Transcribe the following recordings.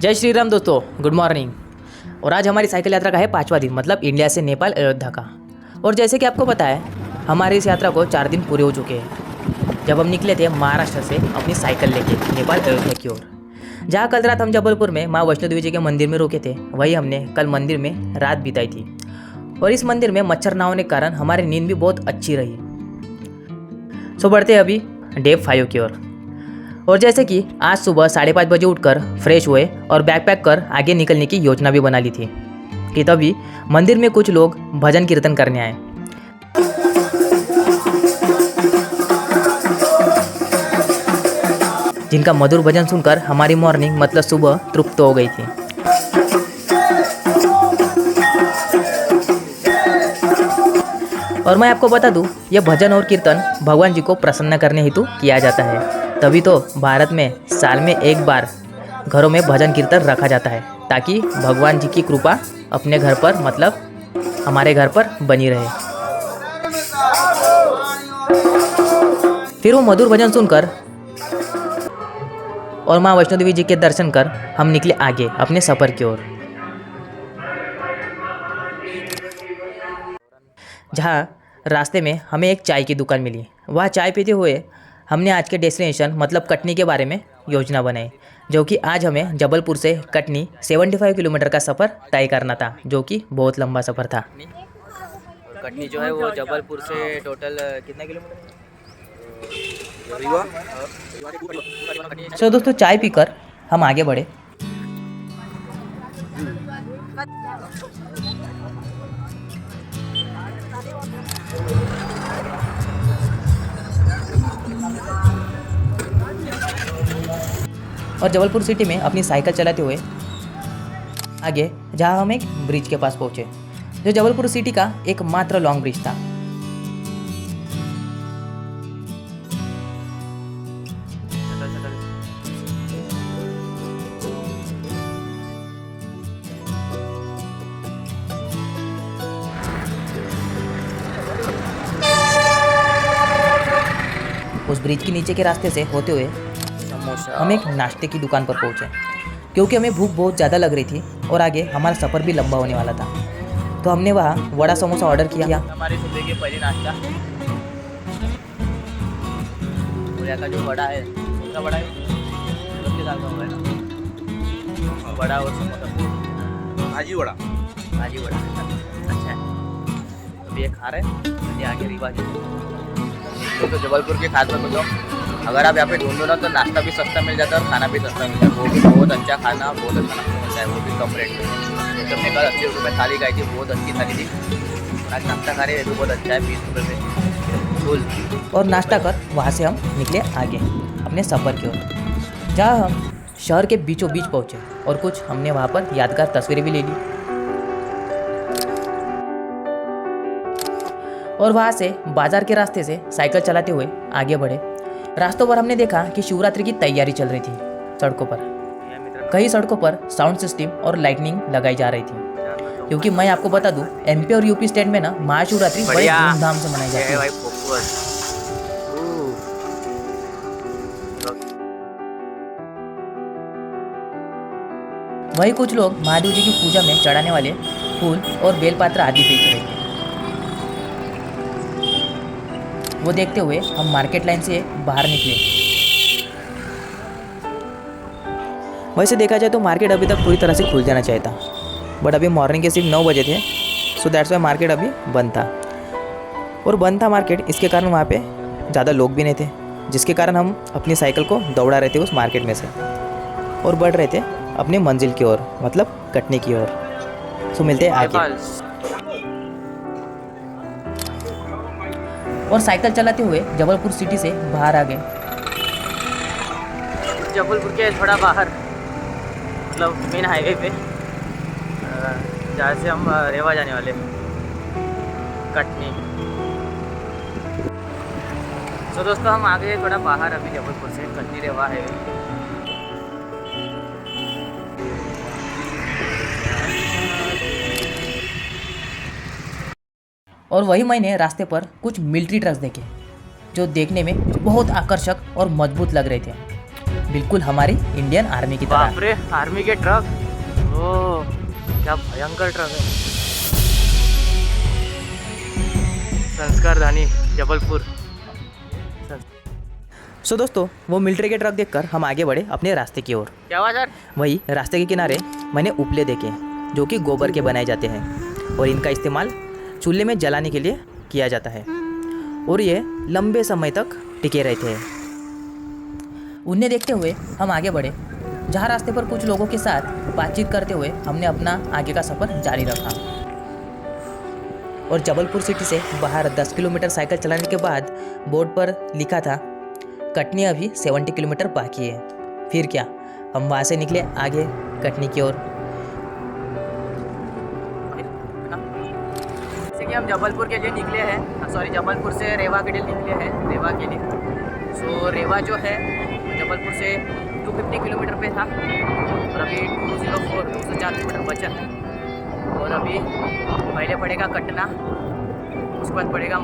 जय श्री राम दोस्तों, good morning. और आज हमारी साइकिल यात्रा का है 5वां दिन, मतलब इंडिया से नेपाल अयोध्या का। और जैसे कि आपको पता है, हमारी इस यात्रा को 4 दिन पूरे हो चुके हैं जब हम निकले थे महाराष्ट्र से अपनी साइकिल लेके नेपाल अयोध्या की ओर। जहाँ कल रात हम जबलपुर में माँ वैष्णो देवी जी के मंदिर में रुके थे, वही हमने कल मंदिर में रात बिताई थी। और इस मंदिर में मच्छर ना होने के कारण हमारी नींद भी बहुत अच्छी रही। सो बढ़ते अभी डे 5 की ओर। और जैसे कि आज सुबह 5:30 बजे उठकर फ्रेश हुए और बैग पैक कर आगे निकलने की योजना भी बना ली थी कि तभी मंदिर में कुछ लोग भजन कीर्तन करने आए। जिनका मधुर भजन सुनकर हमारी मॉर्निंग मतलब सुबह तृप्त हो गई थी। और मैं आपको बता दूं, यह भजन और कीर्तन भगवान जी को प्रसन्न करने हेतु किया जाता है। तभी तो भारत में साल में एक बार घरों में भजन कीर्तन रखा जाता है, ताकि भगवान जी की कृपा अपने घर पर मतलब हमारे घर पर बनी रहे। फिर वो मधुर भजन सुनकर और माँ वैष्णो देवी जी के दर्शन कर हम निकले आगे अपने सफ़र की ओर, जहाँ रास्ते में हमें एक चाय की दुकान मिली। वह चाय पीते हुए हमने आज के डेस्टिनेशन मतलब कटनी के बारे में योजना बनाई, जो कि आज हमें जबलपुर से कटनी 75 किलोमीटर का सफ़र तय करना था, जो कि बहुत लंबा सफ़र था। कटनी जो है वो जबलपुर से टोटल कितना किलोमीटर है? सो दोस्तों, चाय पीकर हम आगे बढ़े। और जबलपुर सिटी में अपनी साइकिल चलाते हुए आगे जहाँ हम एक ब्रिज के पास पहुँचे, जो जबलपुर सिटी का एकमात्र लॉन्ग ब्रिज था। उस ब्रिज के नीचे के रास्ते से होते हुए हम एक नाश्ते की दुकान पर पहुंचे, क्योंकि हमें भूख बहुत ज़्यादा लग रही थी और आगे हमारा सफ़र भी लंबा होने वाला था। तो हमने वहाँ वड़ा समोसा ऑर्डर किया। हमारी सुबह की पहली नाश्ता पूरिया का जो वड़ा है, उसका वड़ा है उसके दाल का हुआ है ना, वड़ा और समोसा, भाजी वड़ा। अच्छा है, तो ये खा रहे हैं। ये आगे रीवा जी तो जबलपुर के खास बात बताओ, अगर आप यहाँ पे ढूंढो ना तो नाश्ता भी सस्ता मिल जाता है और खाना भी सस्ता मिलता है। वो भी बहुत अच्छा खाना, बहुत अच्छा नाश्ता मिलता है, वो भी कम रेट में। जब मैं कल 80 रुपये में थाली खाई थी, बहुत अच्छी थाली थी। आज नाश्ता खा रहे हैं तो बहुत अच्छा है, 20 रुपये में फुल। और नाश्ता कर वहाँ से हम निकले आगे अपने सफ़र की ओर, जहाँ हम शहर के बीचों बीच पहुँचे और कुछ हमने वहाँ पर यादगार तस्वीरें भी ले ली। और वहाँ से बाजार के रास्ते से साइकिल चलाते हुए आगे बढ़े। रास्तों पर हमने देखा कि शिवरात्रि की तैयारी चल रही थी सड़कों पर। कई सड़कों पर साउंड सिस्टम और लाइटनिंग लगाई जा रही थी, क्योंकि मैं आपको बता दूं, एमपी और यूपी स्टेट में ना महाशिवरात्रि बड़े धूमधाम से मनाई जाती है। वही कुछ लोग महादेव जी की पूजा में चढ़ाने वाले फूल और बेलपत्र आदि बेच रहे थे। वो देखते हुए हम मार्केट लाइन से बाहर निकले। वैसे देखा जाए तो मार्केट अभी तक पूरी तरह से खुल जाना चाहिए था, बट अभी मॉर्निंग के सिर्फ 9 बजे थे, सो दैट्स वाई मार्केट अभी बंद था। और बंद था मार्केट, इसके कारण वहाँ पे ज़्यादा लोग भी नहीं थे, जिसके कारण हम अपनी साइकिल को दौड़ा रहे थे उस मार्केट में से और बढ़ रहे थे अपने मंजिल की ओर, मतलब कटनी की ओर। सो मिलते हैं आगे। और साइकिल चलाते हुए जबलपुर सिटी से बाहर आ गए। जबलपुर के थोड़ा बाहर मतलब मेन हाईवे पे, जहाँ से हम रेवा जाने वाले कटनी। तो दोस्तों हम आ गए थोड़ा बाहर अभी जबलपुर से, कटनी रेवा हाईवे। और वही मैंने रास्ते पर कुछ मिलिट्री ट्रक्स देखे, जो देखने में बहुत आकर्षक और मजबूत लग रहे थे। बिल्कुल हमारी इंडियन आर्मी की तरह। बाप रे, आर्मी के ट्रक, ओ क्या भयंकर ट्रक है। संस्कार धानी जबलपुर। सो दोस्तों, वो मिलिट्री के ट्रक देखकर हम आगे बढ़े अपने रास्ते की ओर। क्या हुआ सर? वही रास्ते के किनारे मैंने उपले देखे जो कि गोबर के बनाए जाते हैं और इनका इस्तेमाल चूल्हे में जलाने के लिए किया जाता है और ये लंबे समय तक टिके रहते हैं। उन्हें देखते हुए हम आगे बढ़े, जहाँ रास्ते पर कुछ लोगों के साथ बातचीत करते हुए हमने अपना आगे का सफ़र जारी रखा। और जबलपुर सिटी से बाहर 10 किलोमीटर साइकिल चलाने के बाद बोर्ड पर लिखा था कटनी अभी 70 किलोमीटर बाकी है। फिर क्या, हम वहाँ से निकले आगे कटनी की ओर। जैसे कि हम जबलपुर के लिए निकले हैं, सॉरी जबलपुर से रेवा के लिए निकले हैं, रेवा के लिए। सो रेवा जो है जबलपुर से 250 किलोमीटर पे था और अभी 204 किलोमीटर बचा है। और अभी पहले पड़ेगा कटना, उसके बाद पड़ेगा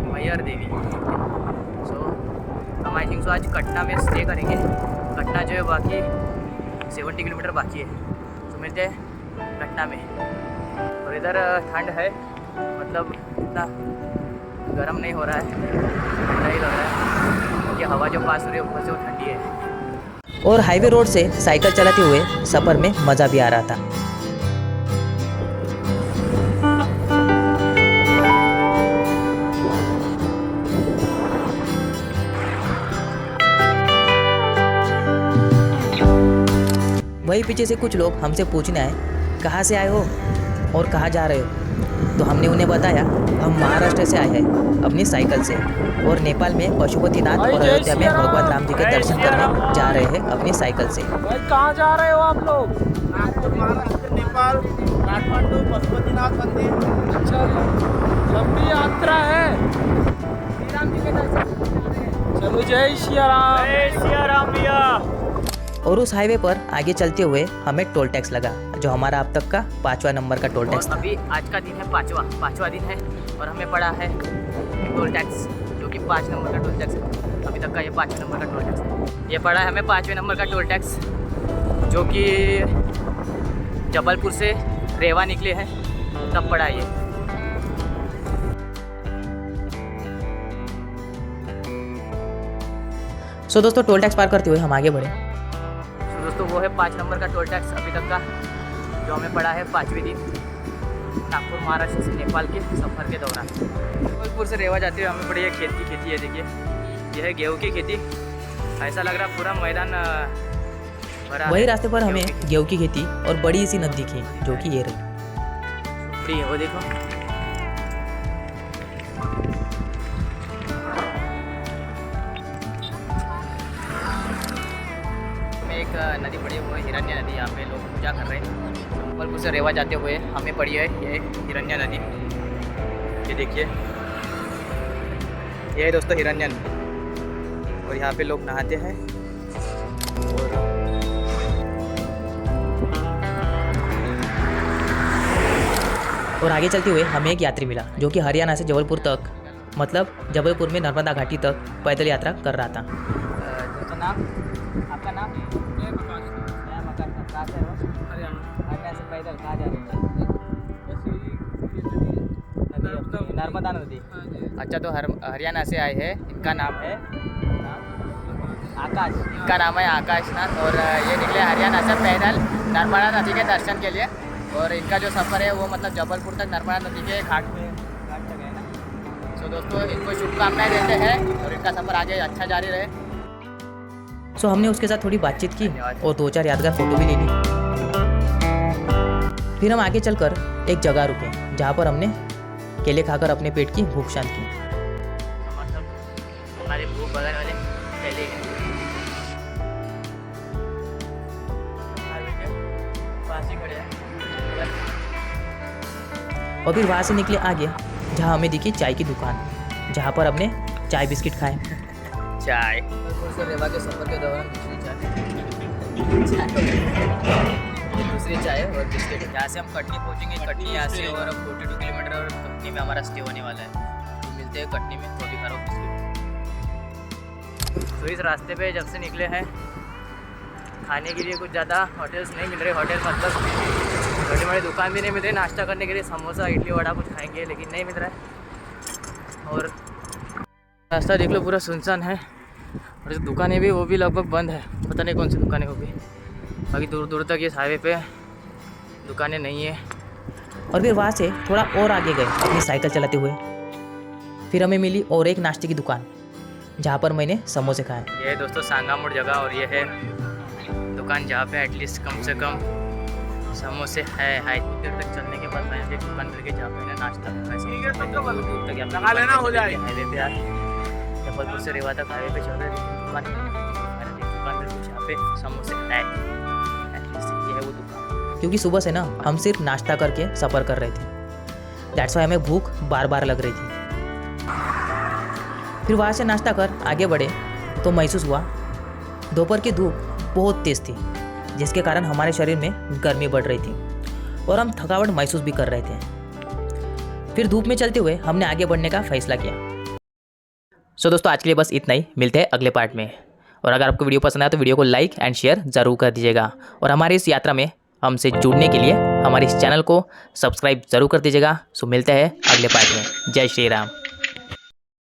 मैहर देवी। सो हम आई थिंक सो आज कटना में स्टे करेंगे। कटना जो है बाकी 70 किलोमीटर बाकी है, तो मिलते हैं कटना में। और इधर ठंड है, मतलब इतना गर्म नहीं हो रहा है, ठंडा ही लग रहा है क्योंकि हवा जो पास हो रही है ऊपर से वो ठंडी है। और हाईवे रोड से साइकिल चलाते हुए सफ़र में मज़ा भी आ रहा था। वही पीछे से कुछ लोग हमसे पूछने आए कहाँ से आए हो और कहाँ जा रहे हो। तो हमने उन्हें बताया हम महाराष्ट्र से आए हैं अपनी साइकिल से और नेपाल में पशुपतिनाथ और अयोध्या में भगवान राम जी के दर्शन करने जा रहे हैं अपनी साइकिल से। भाई कहाँ जा रहे हो आप लोग? नागपुर महाराष्ट्र, नेपाल, काठमांडू, पशुपतिनाथ मंदिर। अच्छा, लंबी यात्रा है। चलो जय सिया राम। जय सिया राम भैया। और उस हाईवे पर आगे चलते हुए हमें टोल टैक्स लगा, जो हमारा अब तक का 5वां नंबर का टोल टैक्स और था। अभी आज का दिन है पाँचवा दिन है और हमें पड़ा है टोल टैक्स, जो कि 5 नंबर का टोल टैक्स है। अभी तक का ये 5वें नंबर का टोल टैक्स है। ये पड़ा है हमें 5वें नंबर का टोल टैक्स, जो कि जबलपुर से रेवा निकले हैं तब पड़ा है ये। सो दोस्तों, टोल टैक्स पार करते हुए हम आगे बढ़े। तो दोस्तों वो है 5 नंबर का टोल टैक्स अभी तक का, जो हमें पड़ा है 5वें दिन नागपुर महाराष्ट्र से नेपाल के सफ़र के दौरान। जबलपुर से रेवा जाते हुए हमें पड़ी है खेत की खेती है। देखिए ये है गेहूँ की खेती, ऐसा लग रहा पूरा मैदान भरा। वही रास्ते पर हमें गेहूं की खेती और बड़ी सी नदी दिखी, जो कि ये रही। फ्री है वो, देखो एक नदी पड़ी है, वो हिरण्य नदी। यहाँ पे लोग पूजा कर रहे हैं। जबलपुर से रेवा जाते हुए हमें पड़ी है ये हिरण्य नदी। ये देखिए, ये है दोस्तों हिरण्य नदी और यहाँ पे लोग नहाते हैं। और आगे चलते हुए हमें एक यात्री मिला जो कि हरियाणा से जबलपुर तक, मतलब जबलपुर में नर्मदा घाटी तक पैदल यात्रा कर रहा था। दोस्तों नाम, आपका नाम? कहाँ से है वो? हरियाणा से पैदल कहाँ जा रहे हैं? नदी, नर्मदा नदी। अच्छा, तो हरियाणा से आए हैं। इनका नाम है आकाश। इनका नाम है आकाश नाथ और ये निकले हरियाणा से पैदल नर्मदा नदी के दर्शन के लिए। और इनका जो सफ़र है वो मतलब जबलपुर तक नर्मदा नदी के घाट तक है ना। सो दोस्तों इनको शुभकामनाएं देते हैं और इनका सफ़र आगे अच्छा जारी रहे। सो हमने उसके साथ थोड़ी बातचीत की और 2-4 यादगार फ़ोटो भी ले ली। फिर हम आगे चलकर एक जगह रुके जहाँ पर हमने केले खाकर अपने पेट की भूख शांत की। हमारे भूख बगल वाले केले हैं। पास ही खड़े हैं। और फिर वहाँ से निकले आगे, जहाँ हमें दिखी चाय की दुकान, जहाँ पर हमने चाय बिस्किट खाए। चाय से रेवा के सफ़र के दौरान दूसरी चाय और बिस्किट। यहाँ से हम कटनी पहुँचेंगे। कटनी यहाँ से और 42 किलोमीटर और कटनी में हमारा स्टे होने वाला है। तो मिलते हैं कटनी में। तो भी खा रहा हूँ बिस्किट। तो इस रास्ते पे जब से निकले हैं खाने के लिए कुछ ज़्यादा होटल्स नहीं मिल रहे। होटल मतलब छोटी मोटी दुकान भी नहीं मिल रही। नाश्ता करने के लिए समोसा इडली वड़ा कुछ खाएंगे लेकिन नहीं मिल रहा है। और रास्ता देख लो पूरा सुनसान है और जो दुकानें भी वो भी लगभग बंद है। पता नहीं कौन सी दुकानें होगी। बाकी दूर दूर तक इस हाईवे पे दुकानें नहीं है। और फिर वहाँ से थोड़ा और आगे गए अपनी साइकिल चलाते हुए। फिर हमें मिली और एक नाश्ते की दुकान जहाँ पर मैंने समोसे खाए। ये है दोस्तों सांगामुड़ जगह और ये है दुकान जहाँ पे एटलीस्ट कम से कम समोसे है। हाई देर तक चलने के बाद मैंने एक दुकान मिल गई जहाँ पे मैंने नाश्ता लगा लेना हो जाए। हाईवे पे यार जबलपुर से रेवा तक हाईवे पे चल रहे दुकान मैंने एक दुकान मिल गई जहाँ पे समोसे है। एटलीस्ट ये है वो दुकान। क्योंकि सुबह से ना हम सिर्फ नाश्ता करके सफ़र कर रहे थे। दैट्स वाई हमें भूख बार बार लग रही थी। फिर वहाँ से नाश्ता कर आगे बढ़े तो महसूस हुआ दोपहर की धूप बहुत तेज़ थी जिसके कारण हमारे शरीर में गर्मी बढ़ रही थी और हम थकावट महसूस भी कर रहे थे। फिर धूप में चलते हुए हमने आगे बढ़ने का फैसला किया। सो दोस्तों आज के लिए बस इतना ही। मिलते हैं अगले पार्ट में। और अगर आपको वीडियो पसंद आया तो वीडियो को लाइक एंड शेयर ज़रूर कर दीजिएगा। और हमारी इस यात्रा में हमसे जुड़ने के लिए हमारे इस चैनल को सब्सक्राइब ज़रूर कर दीजिएगा। सो मिलते हैं अगले पार्ट में। जय श्री राम।